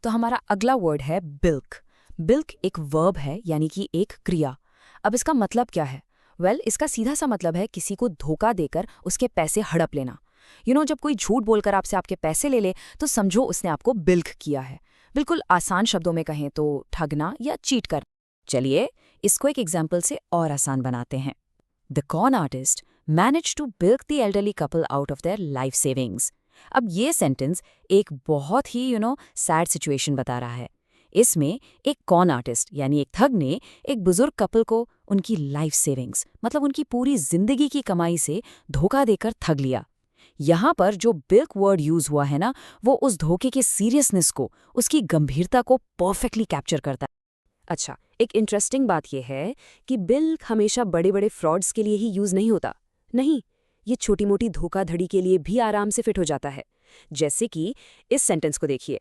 तो हमारा अगला वर्ड है बिल्क। बिल्क एक वर्ब है, यानी कि एक क्रिया। अब इसका मतलब क्या है? इसका सीधा सा मतलब है किसी को धोखा देकर उसके पैसे हड़प लेना। जब कोई झूठ बोलकर आपसे आपके पैसे ले ले तो समझो उसने आपको बिल्क किया है। बिल्कुल आसान शब्दों में कहें तो ठगना या चीट करना। चलिए इसको एक एग्जाम्पल से और आसान बनाते हैं। The con artist managed to bilk the elderly couple out of their life savings. अब ये सेंटेंस एक बहुत ही सैड सिचुएशन बता रहा है। इसमें एक कॉन आर्टिस्ट यानी एक ठग ने एक बुजुर्ग कपल को उनकी लाइफ सेविंग्स मतलब उनकी पूरी जिंदगी की कमाई से धोखा देकर ठग लिया। यहाँ पर जो बिल्क वर्ड यूज हुआ है ना, वो उस धोखे के सीरियसनेस को, उसकी गंभीरता को परफेक्टली कैप्चर करता है। अच्छा, एक इंटरेस्टिंग बात यह है कि बिल्क हमेशा बड़े बड़े फ्रॉड्स के लिए ही यूज नहीं होता। नहीं, ये छोटी मोटी धोखाधड़ी के लिए भी आराम से फिट हो जाता है। जैसे कि इस सेंटेंस को देखिए,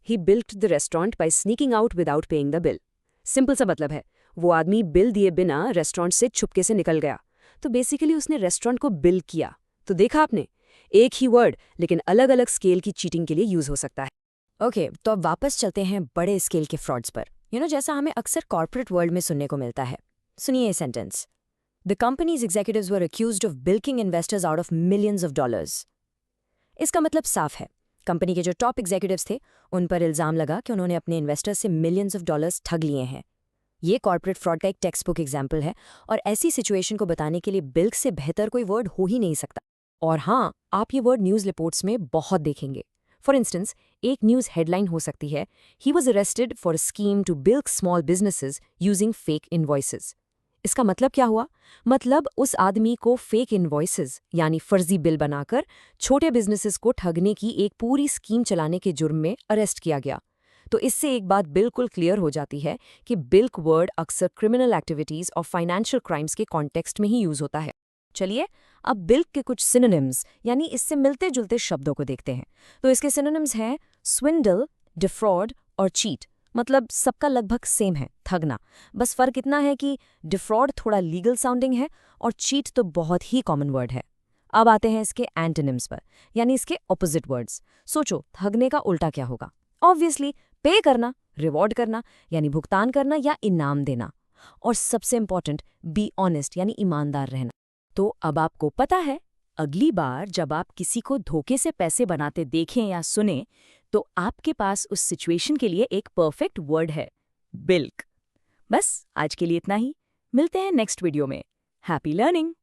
he bilked the restaurant by sneaking out without paying the bill. Simple सा मतलब है, वो आदमी बिल दिए बिना रेस्टोरेंट से छुपके से निकल गया। तो बेसिकली उसने रेस्टोरेंट को बिल किया। तो देखा आपने, एक ही वर्ड लेकिन अलग अलग स्केल की चीटिंग के लिए यूज हो सकता है। ओके, तो अब वापस चलते हैं बड़े स्केल के फ्रॉड्स पर। जैसा हमें अक्सर कॉर्पोरेट वर्ल्ड में सुनने को मिलता है। सुनिए ये sentence, the company's executives were accused of bilking investors out of millions of dollars. इसका मतलब साफ है, कंपनी के जो टॉप एग्जीक्यूटिव्स थे उन पर इल्जाम लगा कि उन्होंने अपने इन्वेस्टर्स से मिलियंस ऑफ डॉलर्स ठग लिए हैं। ये कॉर्पोरेट फ्रॉड का एक टेक्स्ट बुक एग्जाम्पल है, और ऐसी सिचुएशन को बताने के लिए बिल्क से बेहतर कोई वर्ड हो ही नहीं सकता। और हाँ, आप ये वर्ड न्यूज़ रिपोर्ट्स में बहुत देखेंगे। फॉर इंस्टेंस, एक न्यूज़ हेडलाइन हो सकती है, he was arrested for a scheme to bilk small businesses using fake invoices. इसका मतलब क्या हुआ? मतलब उस आदमी को फेक इनवॉइसेस यानी फर्जी बिल बनाकर छोटे बिजनेसेस को ठगने की एक पूरी स्कीम चलाने के जुर्म में अरेस्ट किया गया। तो इससे एक बात बिल्कुल क्लियर हो जाती है कि बिल्क वर्ड अक्सर क्रिमिनल एक्टिविटीज और फाइनेंशियल क्राइम्स के कॉन्टेक्स्ट में ही यूज होता है। चलिए अब बिल्क के कुछ सिनोनिम्स यानी इससे मिलते जुलते शब्दों को देखते हैं। तो इसके सिनोनिम्स हैं स्विंडल, डिफ्रॉड और चीट। मतलब सबका लगभग सेम है, ठगना। बस फर्क इतना है कि डिफ्रॉड थोड़ा लीगल साउंडिंग है और चीट तो बहुत ही कॉमन वर्ड है। अब आते हैं इसके एंटोनिम्स पर, यानी इसके ऑपोजिट वर्ड्स। सोचो, ठगने का उल्टा क्या होगा? ऑब्वियसली पे करना, रिवॉर्ड करना यानी भुगतान करना या इनाम देना। और सबसे इंपॉर्टेंट, बी ऑनेस्ट यानी ईमानदार रहना। तो अब आपको पता है, अगली बार जब आप किसी को धोखे से पैसे बनाते देखें या सुने, तो आपके पास उस सिचुएशन के लिए एक परफेक्ट वर्ड है, बिल्क। बस आज के लिए इतना ही। मिलते हैं नेक्स्ट वीडियो में। Happy learning.